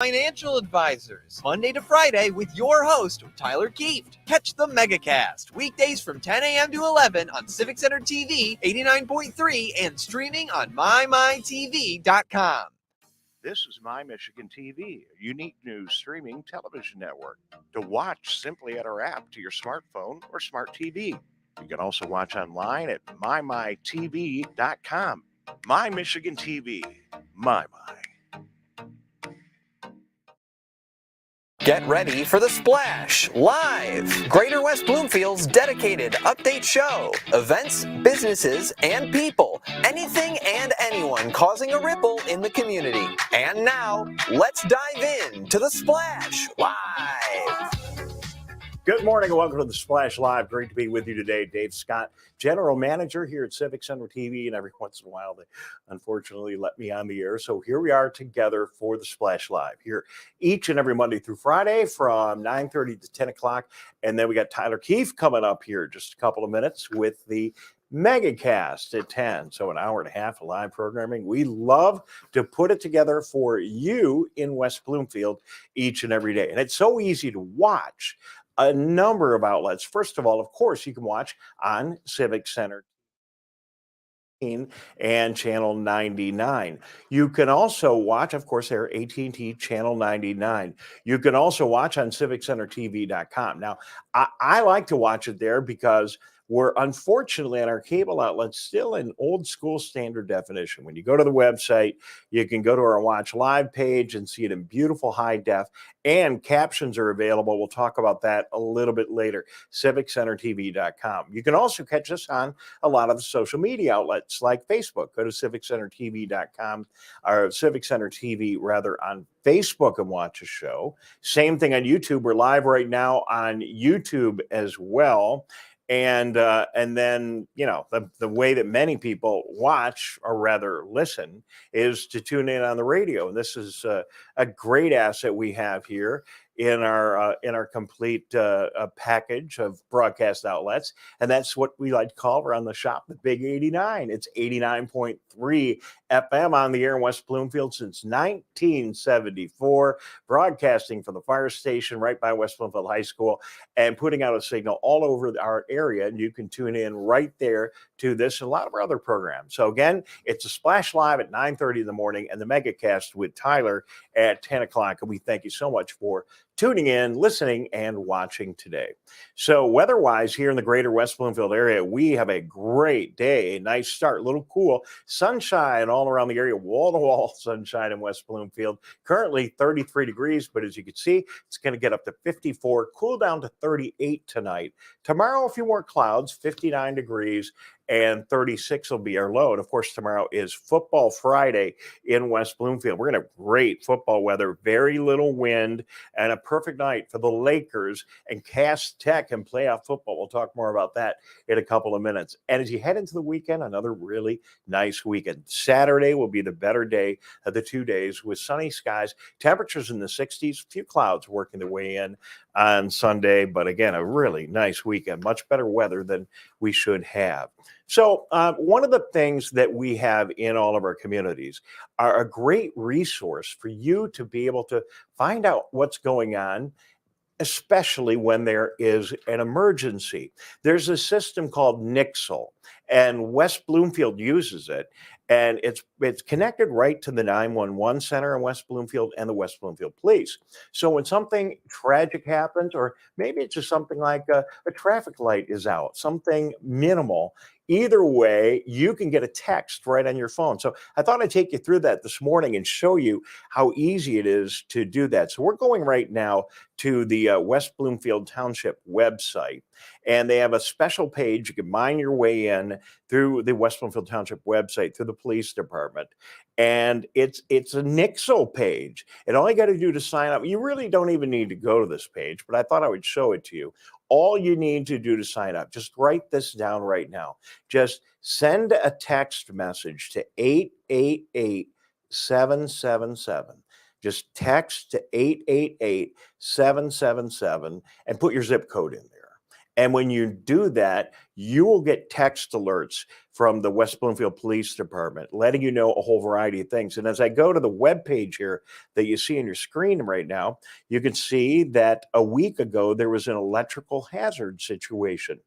Financial Advisors, Monday to Friday with your host, Tyler Kieft. Catch the Megacast, weekdays from 10 a.m. to 11 on Civic Center TV, 89.3, and streaming on mymytv.com. This is My Michigan TV, a unique news streaming television network. To watch simply at our app to your smartphone or smart TV. You can also watch online at mymytv.com. My Michigan TV, my. Get ready for The Splash Live, Greater West Bloomfield's dedicated update show. Events, businesses, and people. Anything and anyone causing a ripple in the community. And now, let's dive in to The Splash Live. Good morning and welcome to The Splash Live. Great to be with you today. Dave Scott, General Manager here at Civic Center TV, and every once in a while they unfortunately let me on the air. So here we are together for The Splash Live here each and every Monday through Friday from 9:30 to 10 o'clock. And then we got Tyler Kieft coming up here just a couple of minutes with the Megacast at 10. So an hour and a half of live programming. We love to put it together for you in West Bloomfield each and every day. And it's so easy to watch a number of outlets. First of all, of course, you can watch on Civic Center and Channel 99. You can also watch, of course, there AT&T Channel 99. You can also watch on civiccentertv.com. Now, I like to watch it there because we're unfortunately on our cable outlets still in old school standard definition. When you go to the website, you can go to our Watch Live page and see it in beautiful high def, and captions are available. We'll talk about that a little bit later. civiccentertv.com. You can also catch us on a lot of social media outlets like Facebook. Go to civiccentertv.com or Civic Center TV rather on Facebook and watch a show. Same thing on YouTube. We're live right now on YouTube as well. And then, you know, the way that many people watch or rather listen is to tune in on the radio. And this is a great asset we have here in our complete package of broadcast outlets. And that's what we like to call around the shop the Big 89. It's 89.3 FM on the air in West Bloomfield since 1974, broadcasting from the fire station right by West Bloomfield High School and putting out a signal all over our area. And you can tune in right there to this and a lot of our other programs. So again, it's a Splash Live at 9:30 in the morning and the Megacast with Tyler at 10 o'clock. And we thank you so much for tuning in, listening, and watching today. So weather-wise here in the greater West Bloomfield area, we have a great day, a nice start, a little cool, sunshine all around the area, wall-to-wall sunshine in West Bloomfield. Currently 33 degrees, but as you can see, it's going to get up to 54, cool down to 38 tonight. Tomorrow, a few more clouds, 59 degrees, and 36 will be our low. And of course, tomorrow is Football Friday in West Bloomfield. We're going to have great football weather, very little wind, and a perfect night for the Lakers and Cass Tech and playoff football. We'll talk more about that in a couple of minutes. And as you head into the weekend, another really nice weekend. Saturday will be the better day of the 2 days with sunny skies, temperatures in the 60s, a few clouds working their way in on Sunday. But again, a really nice weekend, much better weather than we should have. So one of the things that we have in all of our communities are a great resource for you to be able to find out what's going on, especially when there is an emergency. There's a system called Nixle, and West Bloomfield uses it. And it's connected right to the 911 center in West Bloomfield and the West Bloomfield Police. So when something tragic happens, or maybe it's just something like a traffic light is out, something minimal, either way, you can get a text right on your phone. So I thought I'd take you through that this morning and show you how easy it is to do that. So we're going right now to the West Bloomfield Township website, and they have a special page. You can mine your way in through the West Bloomfield Township website, through the police department. And it's a Nixle page. And all you got to do to sign up, you really don't even need to go to this page, but I thought I would show it to you. All you need to do to sign up, just write this down right now. Just send a text message to 888-777. Just text to 888-777 and put your zip code in there. And when you do that, you will get text alerts from the West Bloomfield Police Department, letting you know a whole variety of things. And as I go to the web page here that you see on your screen right now, you can see that a week ago there was an electrical hazard situation.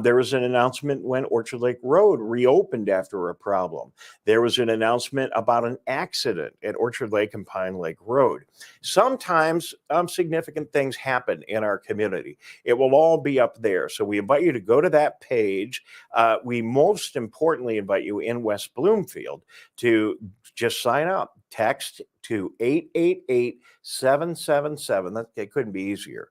There was an announcement when Orchard Lake Road reopened after a problem. There was an announcement about an accident at Orchard Lake and Pine Lake Road. Sometimes significant things happen in our community. It will all be up there. So we invite you to go to that page. We most importantly invite you in West Bloomfield to just sign up. Text to 888-777. It couldn't be easier.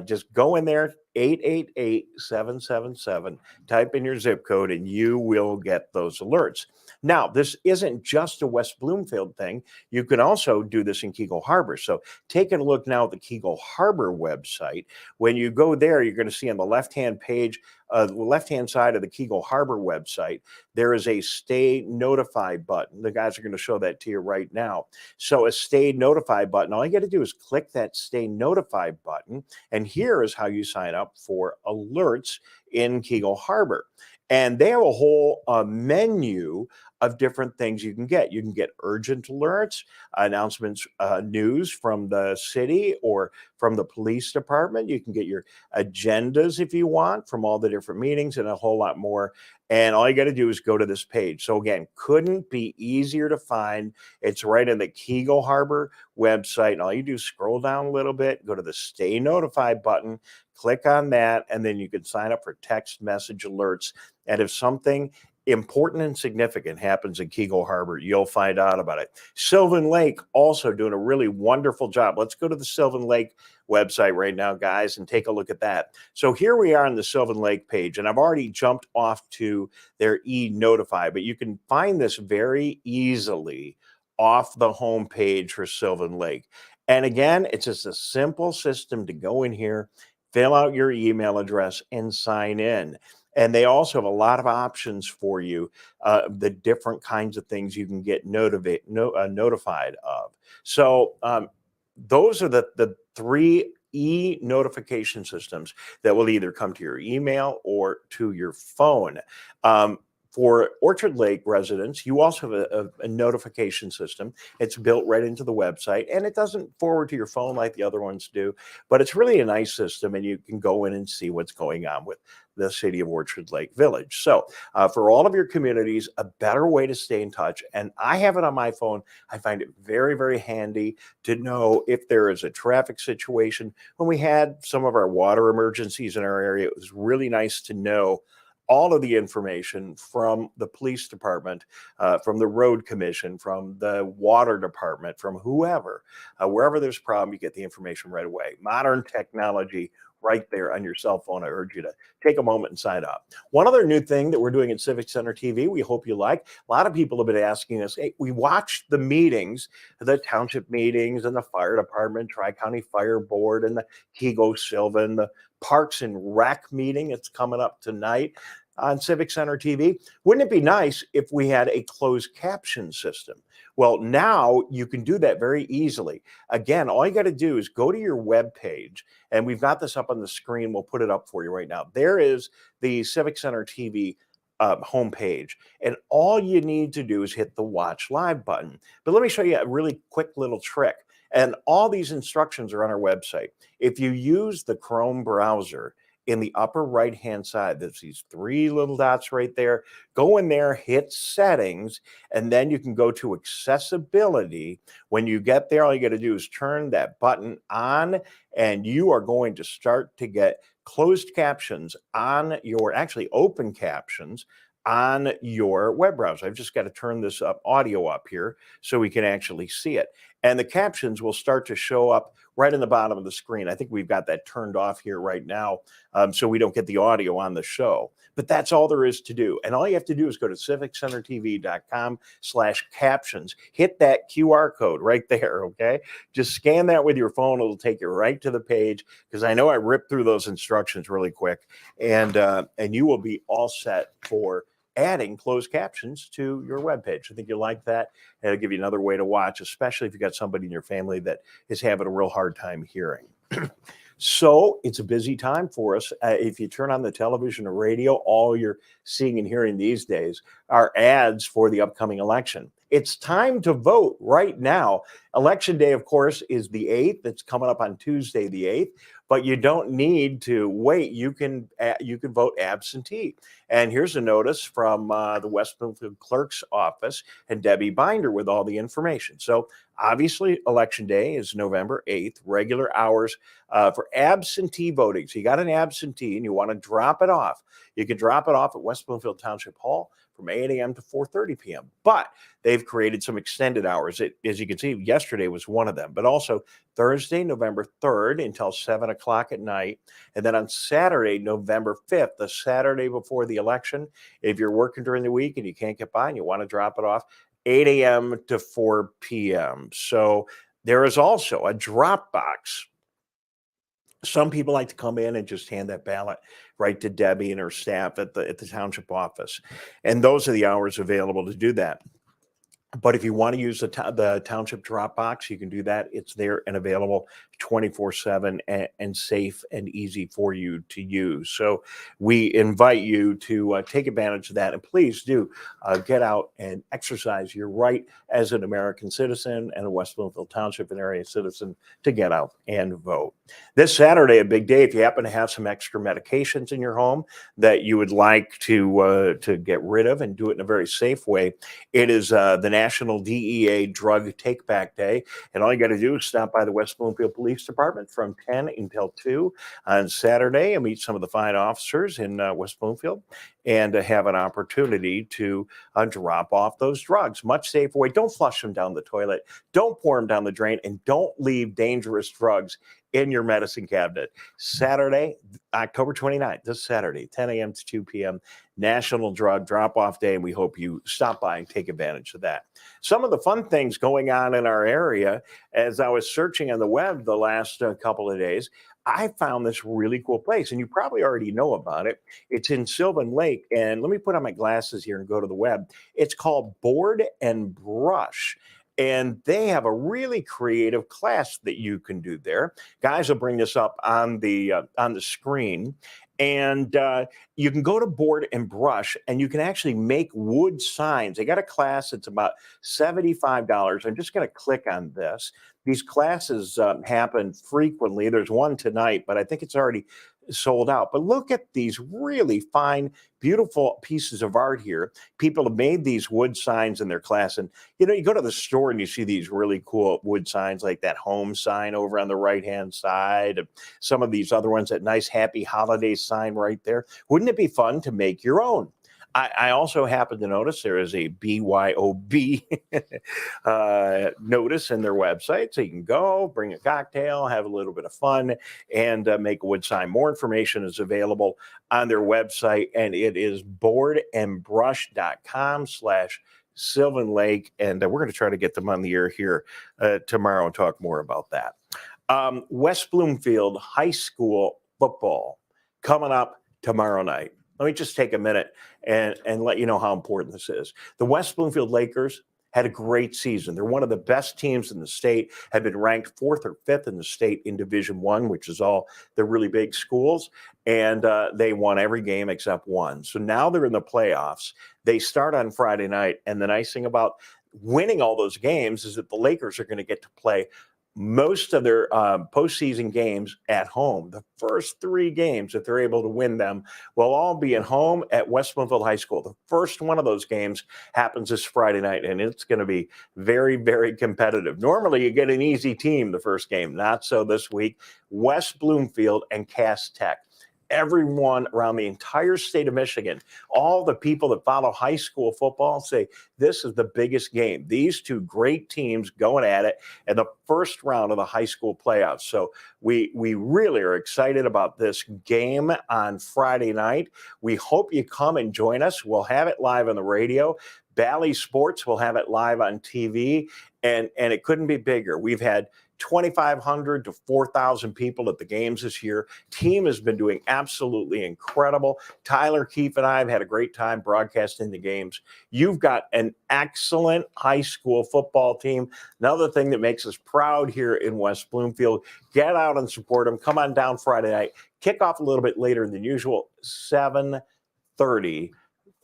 Just go in there, 888-777, type in your zip code, and you will get those alerts. Now, this isn't just a West Bloomfield thing. You can also do this in Keego Harbor. So take a look now at the Keego Harbor website. When you go there, you're going to see on the left-hand page, the left-hand side of the Keego Harbor website, there is a Stay Notified button. The guys are going to show that to you right now. So a Stay Notified button, all you got to do is click that Stay Notified button, and here is how you sign up for alerts in Keego Harbor. And they have a whole menu of different things you can get. You can get urgent alerts, announcements, news from the city or from the police department. You can get your agendas if you want from all the different meetings and a whole lot more. And all you got to do is go to this page. So again, couldn't be easier to find. It's right in the Keego Harbor website. And all you do is scroll down a little bit, go to the Stay Notified button, click on that, and then you can sign up for text message alerts. And if something important and significant happens in Keego Harbor, you'll find out about it. Sylvan Lake also doing a really wonderful job. Let's go to the Sylvan Lake website right now, guys, and take a look at that. So here we are on the Sylvan Lake page, and I've already jumped off to their e-Notify, but you can find this very easily off the home page for Sylvan Lake. And again, it's just a simple system to go in here, fill out your email address, and sign in. And they also have a lot of options for you, the different kinds of things you can get notified of. So those are the three e-notification systems that will either come to your email or to your phone. For Orchard Lake residents, you also have a notification system. It's built right into the website, and it doesn't forward to your phone like the other ones do, but it's really a nice system, and you can go in and see what's going on with the city of Orchard Lake Village. So for all of your communities, a better way to stay in touch, and I have it on my phone. I find it very, very handy to know if there is a traffic situation. When we had some of our water emergencies in our area, it was really nice to know all of the information from the police department, from the road commission, from the water department, from whoever. Wherever there's a problem, you get the information right away. Modern technology right there on your cell phone. I urge you to take a moment and sign up. One other new thing that we're doing at Civic Center TV, we hope you like. A lot of people have been asking us, hey, we watched the meetings, the township meetings and the fire department, Tri-County Fire Board and the Keego Sylvan, the Parks and Rec meeting. It's coming up tonight on Civic Center TV. Wouldn't it be nice if we had a closed caption system? Well, now you can do that very easily. Again, all you got to do is go to your web page, and we've got this up on the screen. We'll put it up for you right now. There is the Civic Center TV homepage, and all you need to do is hit the Watch Live button. But let me show you a really quick little trick. And all these instructions are on our website. If you use the Chrome browser, in the upper right hand side, there's these three little dots right there. Go in there, hit settings, and then you can go to accessibility. When you get there, all you got to do is turn that button on, and you are going to start to get closed captions on your, actually open captions on your web browser. I've just got to turn this audio up here so we can actually see it. And the captions will start to show up right in the bottom of the screen. I think we've got that turned off here right now, so we don't get the audio on the show. But that's all there is to do. And all you have to do is go to civiccentertv.com/captions. Hit that QR code right there, okay? Just scan that with your phone. It'll take you right to the page, because I know I ripped through those instructions really quick. And you will be all set for adding closed captions to your webpage. I think you'll like that. It'll give you another way to watch, especially if you got somebody in your family that is having a real hard time hearing. So it's a busy time for us. If you turn on the television or radio, all you're seeing and hearing these days are ads for the upcoming election. It's time to vote right now. Election day, of course, is the 8th. It's coming up on Tuesday, the 8th. But you don't need to wait. You can vote absentee. And here's a notice from the West Bloomfield Clerk's office and Debbie Binder with all the information. So obviously, Election Day is November 8th, regular hours for absentee voting. So you got an absentee and you want to drop it off. You can drop it off at West Bloomfield Township Hall from 8 a.m. to 4:30 p.m. But they've created some extended hours. As you can see, yesterday was one of them, but also Thursday, November 3rd until 7 o'clock at night. And then on Saturday, November 5th, the Saturday before the election, if you're working during the week and you can't get by and you want to drop it off, 8 a.m. to 4 p.m. So there is also a drop box. Some people like to come in and just hand that ballot right to Debbie and her staff at the township office. And those are the hours available to do that. But if you want to use the township drop box, you can do that. It's there and available 24/7 and safe and easy for you to use. So we invite you to take advantage of that. And please do get out and exercise your right as an American citizen and a West Bloomfield Township and area citizen to get out and vote. This Saturday, a big day. If you happen to have some extra medications in your home that you would like to get rid of and do it in a very safe way, it is the National DEA Drug Take Back Day. And all you got to do is stop by the West Bloomfield Police Department from 10 until 2 on Saturday and meet some of the fine officers in West Bloomfield and have an opportunity to drop off those drugs. Much safer way. Don't flush them down the toilet. Don't pour them down the drain. And don't leave dangerous drugs in your medicine cabinet. Saturday, October 29th, this Saturday, 10 a.m. to 2 p.m., National Drug Drop-Off Day, and we hope you stop by and take advantage of that. Some of the fun things going on in our area, as I was searching on the web the last couple of days, I found this really cool place, and you probably already know about it. It's in Sylvan Lake, and let me put on my glasses here and go to the web. It's called Board and Brush. And they have a really creative class that you can do there. Guys will bring this up on the screen. And you can go to Board and Brush and you can actually make wood signs. They got a class. It's about $75. I'm just going to click on this. These classes happen frequently. There's one tonight, but I think it's already sold out. But look at these really fine, beautiful pieces of art here. People have made these wood signs in their class. And, you know, you go to the store and you see these really cool wood signs like that home sign over on the right-hand side. Some of these other ones, that nice happy holiday sign right there. Wouldn't it be fun to make your own? I also happen to notice there is a BYOB notice in their website. So you can go, bring a cocktail, have a little bit of fun, and make a wood sign. More information is available on their website, and it is boardandbrush.com/Sylvan Lake. And we're going to try to get them on the air here tomorrow and talk more about that. West Bloomfield High School football coming up tomorrow night. Let me just take a minute and let you know how important this is. The West Bloomfield Lakers had a great season. They're one of the best teams in the state, have been ranked 4th or 5th in the state in Division I, which is all the really big schools. And they won every game except one. So now they're in the playoffs. They start on Friday night. And the nice thing about winning all those games is that the Lakers are going to get to play most of their postseason games at home. The first 3 games, if they're able to win them, will all be at home at West Bloomfield High School. The first one of those games happens this Friday night, and it's going to be very, very competitive. Normally, you get an easy team the first game. Not so this week. West Bloomfield and Cass Tech. Everyone around the entire state of Michigan, all the people that follow high school football say this is the biggest game. These two great teams going at it in the first round of the high school playoffs. So we really are excited about this game on Friday night. We hope you come and join us. We'll have it live on the radio. Bally Sports will have it live on TV, and it couldn't be bigger. We've had 2,500 to 4,000 people at the games this year. Team has been doing absolutely incredible. Tyler Keefe and I have had a great time broadcasting the games. You've got an excellent high school football team. Another thing that makes us proud here in West Bloomfield. Get out and support them. Come on down Friday night. Kick off a little bit later than usual, 7:30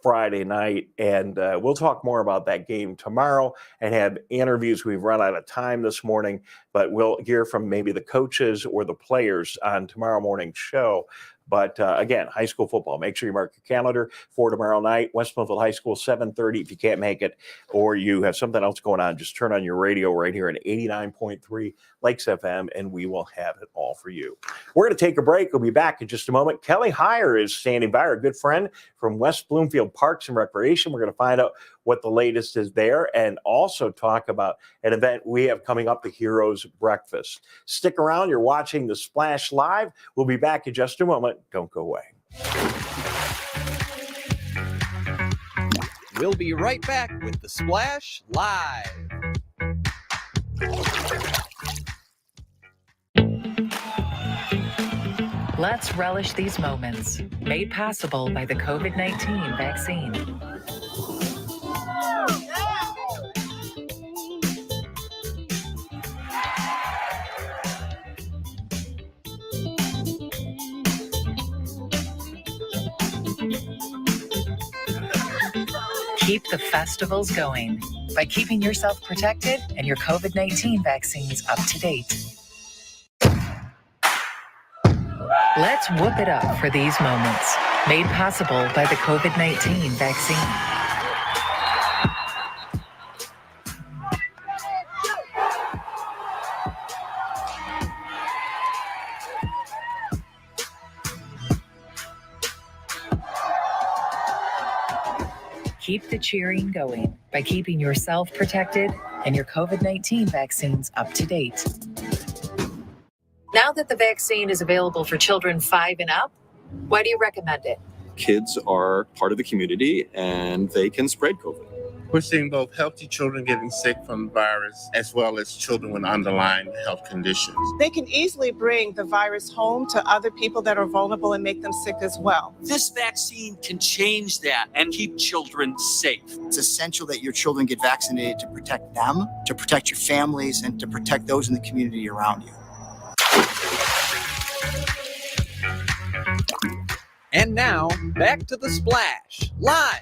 Friday night. And we'll talk more about that game tomorrow and have interviews. We've run out of time this morning, but we'll hear from maybe the coaches or the players on tomorrow morning's show. But again, high school football, make sure you mark your calendar for tomorrow night. West Bloomfield High School, 7:30 if you can't make it, or you have something else going on, just turn on your radio right here at 89.3 Lakes FM, and we will have it all for you. We're going to take a break. We'll be back in just a moment. Kelly Heyer is standing by, our good friend from West Bloomfield Parks and Recreation. We're going to find out what the latest is there and also talk about an event we have coming up, the Heroes Breakfast. Stick around. You're watching The Splash Live. We'll be back in just a moment. Don't go away. We'll be right back with The Splash Live. Let's relish these moments, made possible by the COVID-19 vaccine. Keep the festivals going by keeping yourself protected and your COVID-19 vaccines up to date. Let's whoop it up for these moments, made possible by the COVID-19 vaccine. Keep the cheering going by keeping yourself protected and your COVID-19 vaccines up to date. Now that the vaccine is available for children 5 and up, why do you recommend it? Kids are part of the community and they can spread COVID. We're seeing both healthy children getting sick from the virus as well as children with underlying health conditions. They can easily bring the virus home to other people that are vulnerable and make them sick as well. This vaccine can change that and keep children safe. It's essential that your children get vaccinated to protect them, to protect your families, and to protect those in the community around you. And now, back to The Splash Live.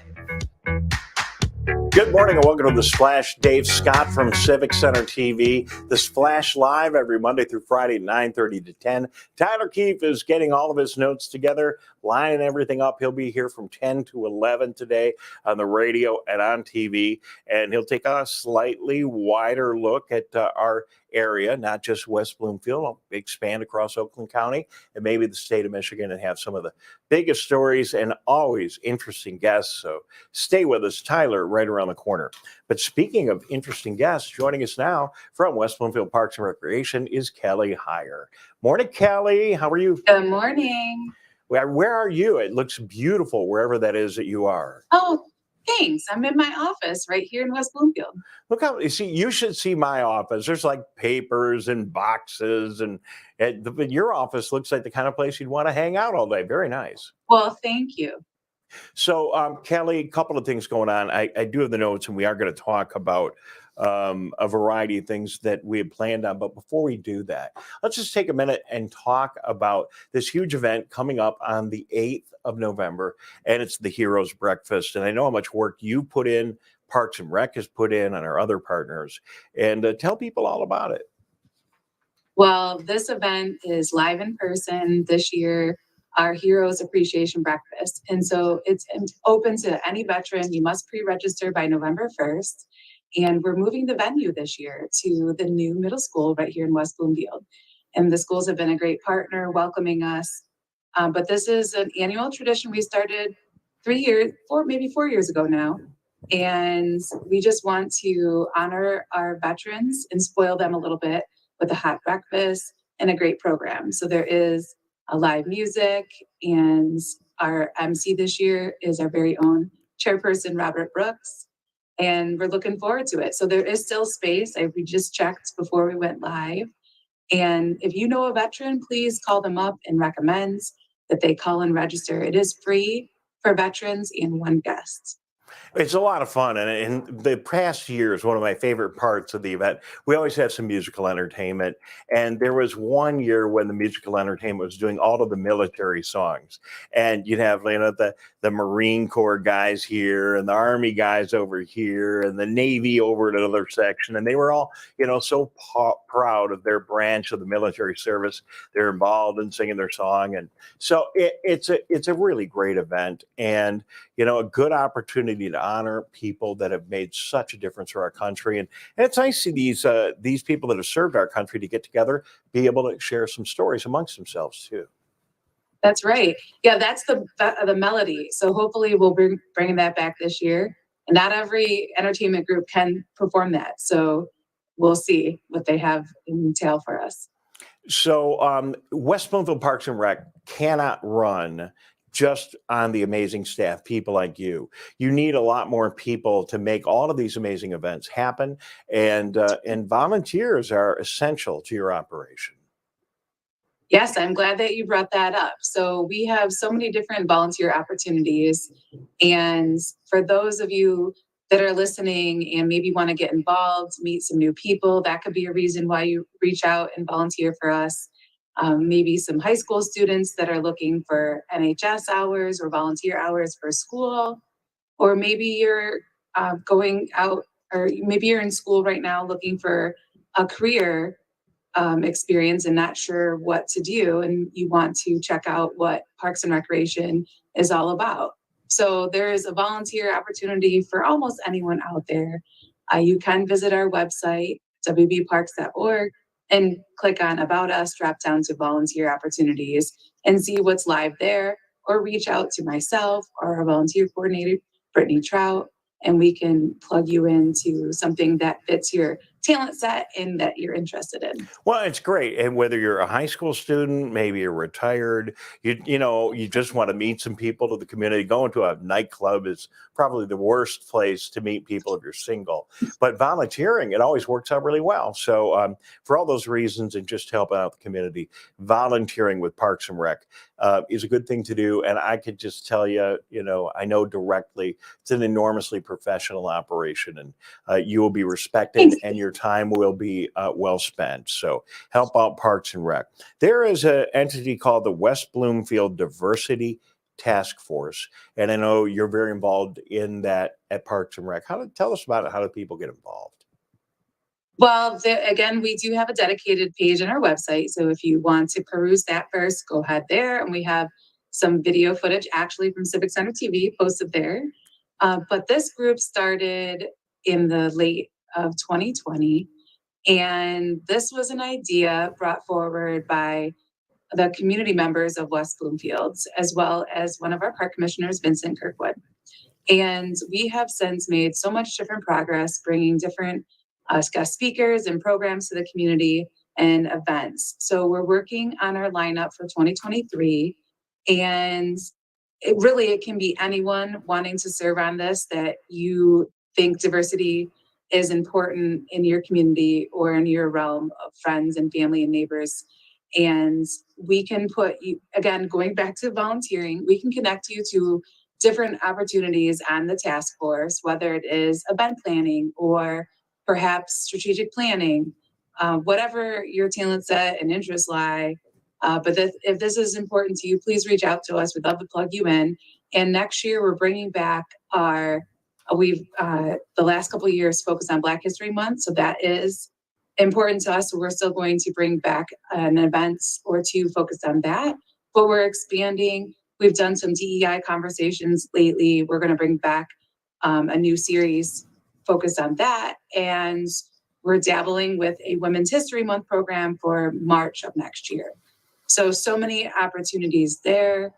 Good morning and welcome to The Splash. Dave Scott from Civic Center TV. The Splash Live every Monday through Friday, 9:30 to 10. Tyler Keefe is getting all of his notes together, lining everything up. He'll be here from 10 to 11 today on the radio and on TV. And he'll take a slightly wider look at our area, not just West Bloomfield. I'll expand across Oakland County and maybe the state of Michigan and have some of the biggest stories and always interesting guests. So stay with us. Tyler, right around the corner. But speaking of interesting guests, joining us now from West Bloomfield Parks and Recreation is Kelly Heyer. Morning, Kelly. How are you? Good morning. Where are you? It looks beautiful wherever that is that you are. Oh, thanks. I'm in my office right here in West Bloomfield. Look how you should see my office. There's like papers and boxes, and your office looks like the kind of place you'd want to hang out all day. Very nice. Well, thank you. So, Kelly, a couple of things going on. I do have the notes, and we are going to talk about a variety of things that we had planned on. But before we do that, let's just take a minute and talk about this huge event coming up on the 8th of November, and it's the Heroes Breakfast. And I know how much work you put in, Parks and Rec has put in, and our other partners. And tell people all about it. Well, this event is live in person this year, our Heroes Appreciation Breakfast. And so it's open to any veteran. You must pre-register by November 1st. And we're moving the venue this year to the new middle school right here in West Bloomfield. And the schools have been a great partner welcoming us. But this is an annual tradition we started 4 years ago now. And we just want to honor our veterans and spoil them a little bit with a hot breakfast and a great program. So there is a live music, and our MC this year is our very own chairperson, Robert Brooks. and we're looking forward to it. So there is still space. We just checked before we went live. And if you know a veteran, please call them up and recommend that they call and register. It is free for veterans and one guest. It's a lot of fun, and in the past years, one of my favorite parts of the event, we always have some musical entertainment, and there was one year when the musical entertainment was doing all of the military songs, and you'd have the Marine Corps guys here, and the Army guys over here, and the Navy over at another section, and they were all so proud of their branch of the military service. They're involved in singing their song, and so it's a really great event, and a good opportunity to honor people that have made such a difference for our country. And it's nice to see these people that have served our country to get together, be able to share some stories amongst themselves too. That's right. Yeah, that's the melody. So hopefully we'll bringing that back this year. And not every entertainment group can perform that. So we'll see what they have in tail for us. So West Bloomfield Parks and Rec cannot run just on the amazing staff, people like you. You need a lot more people to make all of these amazing events happen, and volunteers are essential to your operation. Yes, I'm glad that you brought that up. So we have so many different volunteer opportunities, and for those of you that are listening and maybe want to get involved, meet some new people, that could be a reason why you reach out and volunteer for us. Maybe some high school students that are looking for NHS hours or volunteer hours for school, or maybe you're going out, or maybe you're in school right now looking for a career experience and not sure what to do, and you want to check out what Parks and Recreation is all about. So there is a volunteer opportunity for almost anyone out there. You can visit our website, wbparks.org, and click on About Us, drop down to volunteer opportunities and see what's live there, or reach out to myself or our volunteer coordinator, Brittany Trout, and we can plug you into something that fits your talent set and that you're interested in. Well, it's great. And whether you're a high school student, maybe you're retired, you just want to meet some people to the community. Going to a nightclub is probably the worst place to meet people if you're single. But volunteering, it always works out really well. So for all those reasons and just helping out the community, volunteering with Parks and Rec is a good thing to do. And I could just tell you, I know directly it's an enormously professional operation, and you will be respected and your time will be well spent. So help out Parks and Rec. There is an entity called the West Bloomfield Diversity Task Force, and I know you're very involved in that at Parks and Rec. Tell us about it. How do people get involved? Well, again, we do have a dedicated page on our website. So if you want to peruse that first, go ahead there. And we have some video footage actually from Civic Center TV posted there. But this group started in the late of 2020. And this was an idea brought forward by the community members of West Bloomfield, as well as one of our park commissioners, Vincent Kirkwood. And we have since made so much different progress, bringing different guest speakers and programs to the community and events. So we're working on our lineup for 2023. And it can be anyone wanting to serve on this that you think diversity is important in your community or in your realm of friends and family and neighbors. And we can put you, again, going back to volunteering, we can connect you to different opportunities on the task force, whether it is event planning or perhaps strategic planning, whatever your talent set and interests lie. But if this is important to you, please reach out to us. We'd love to plug you in. And next year, we're bringing back the last couple of years focused on Black History Month. So that is important to us. So we're still going to bring back an event or two focused on that. But we're expanding. We've done some DEI conversations lately. We're going to bring back a new series focused on that. And we're dabbling with a Women's History Month program for March of next year. So many opportunities there.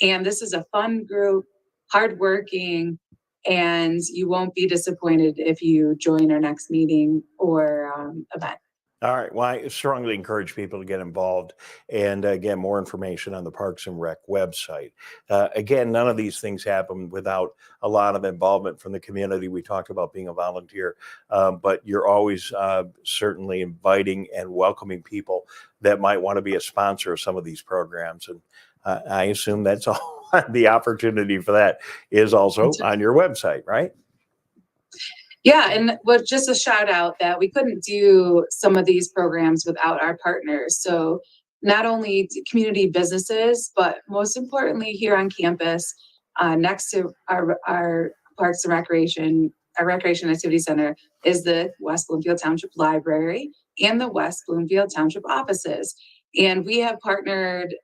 And this is a fun group, hardworking, and you won't be disappointed if you join our next meeting or event. All right. Well, I strongly encourage people to get involved and get more information on the Parks and Rec website. Again, none of these things happen without a lot of involvement from the community. We talked about being a volunteer, but you're always certainly inviting and welcoming people that might want to be a sponsor of some of these programs. And I assume that's all the opportunity for that is also on your website, right? Yeah, and just a shout out that we couldn't do some of these programs without our partners. So not only community businesses, but most importantly here on campus, next to our Parks and Recreation, our Recreation Activity Center is the West Bloomfield Township Library and the West Bloomfield Township offices. And we have partnered,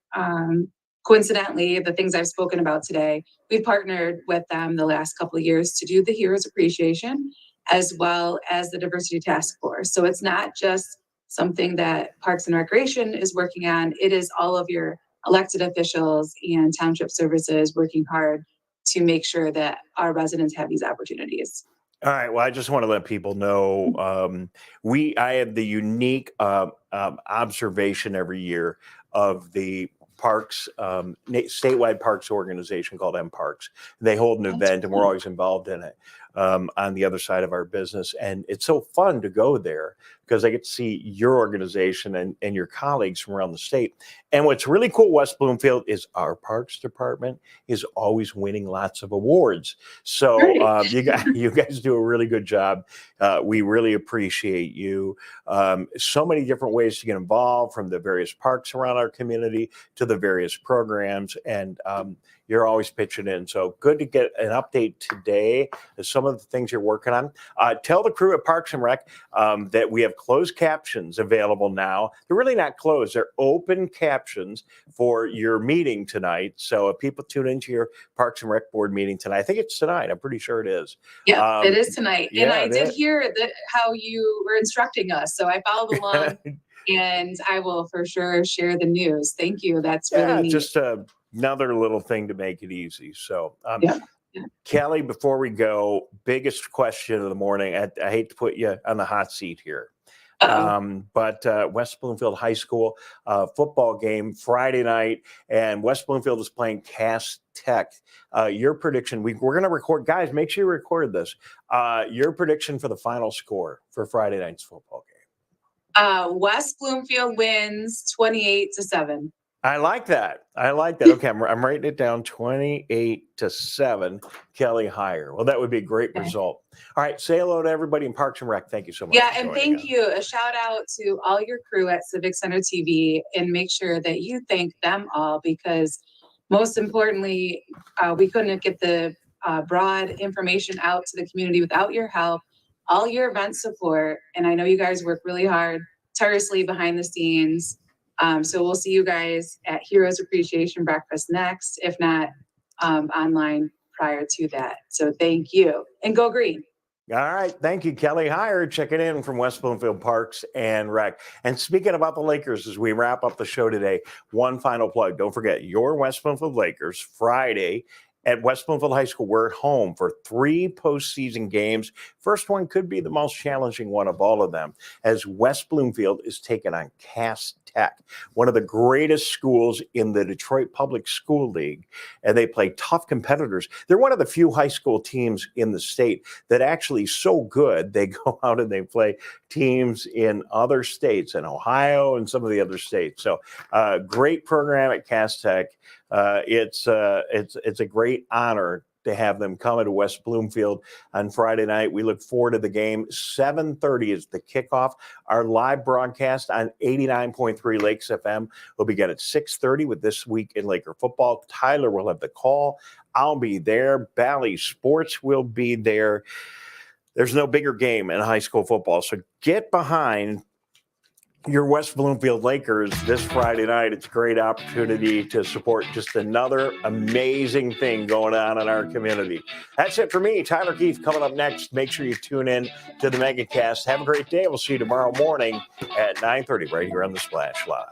coincidentally, the things I've spoken about today, we've partnered with them the last couple of years to do the Heroes Appreciation, as well as the Diversity Task Force. So it's not just something that Parks and Recreation is working on. It is all of your elected officials and township services working hard to make sure that our residents have these opportunities. All right. Well, I just want to let people know I have the unique observation every year of the parks, statewide parks organization called MParks. They hold an event and we're always involved in it on the other side of our business. And it's so fun to go there because I get to see your organization and your colleagues from around the state. And what's really cool, West Bloomfield, is our parks department is always winning lots of awards. So you guys do a really good job. We really appreciate you. So many different ways to get involved, from the various parks around our community to the various programs. And you're always pitching in. So good to get an update today of some of the things you're working on. Tell the crew at Parks and Rec that we have closed captions available now. They're really not closed. They're open captions for your meeting tonight. So if people tune into your Parks and Rec board meeting tonight, I think it's tonight. I'm pretty sure it is. Yeah, it is tonight. Yeah, and I did hear that how you were instructing us. So I followed along and I will for sure share the news. Thank you. That's really neat. Just another little thing to make it easy. So, Kelly, before we go, biggest question of the morning. I hate to put you on the hot seat here. But West Bloomfield High School football game Friday night, and West Bloomfield is playing Cass Tech. Your prediction, we're going to record, guys, make sure you record this. Your prediction for the final score for Friday night's football game. West Bloomfield wins 28-7. I like that. Okay, I'm writing it down, 28-7, Kelly higher. Well, that would be a great result. All right, say hello to everybody in Parks and Rec. Thank you so much. Yeah, and thank you. A shout out to all your crew at Civic Center TV, and make sure that you thank them all, because most importantly, we couldn't get the broad information out to the community without your help, all your event support. And I know you guys work really hard, tirelessly behind the scenes. So we'll see you guys at Heroes Appreciation Breakfast next, if not online prior to that. So thank you, and go green. All right. Thank you, Kelly Heyer, checking in from West Bloomfield Parks and Rec. And speaking about the Lakers, as we wrap up the show today, one final plug. Don't forget, your West Bloomfield Lakers, Friday at West Bloomfield High School. We're at home for 3 postseason games. First one could be the most challenging one of all of them, as West Bloomfield is taking on Cass Tech, one of the greatest schools in the Detroit Public School League, and they play tough competitors. They're one of the few high school teams in the state that actually so good they go out and they play teams in other states, in Ohio and some of the other states. So great program at Cass Tech. It's a great honor to have them come to West Bloomfield on Friday night. We look forward to the game. 7:30 is the kickoff. Our live broadcast on 89.3 Lakes FM will begin at 6:30 with This Week in Laker Football. Tyler will have the call. I'll be there. Bally Sports will be there. There's no bigger game in high school football. So get behind your West Bloomfield Lakers this Friday night. It's a great opportunity to support just another amazing thing going on in our community. That's it for me. Tyler Keefe coming up next. Make sure you tune in to the Megacast. Have a great day. We'll see you tomorrow morning at 9:30 right here on The Splash Live.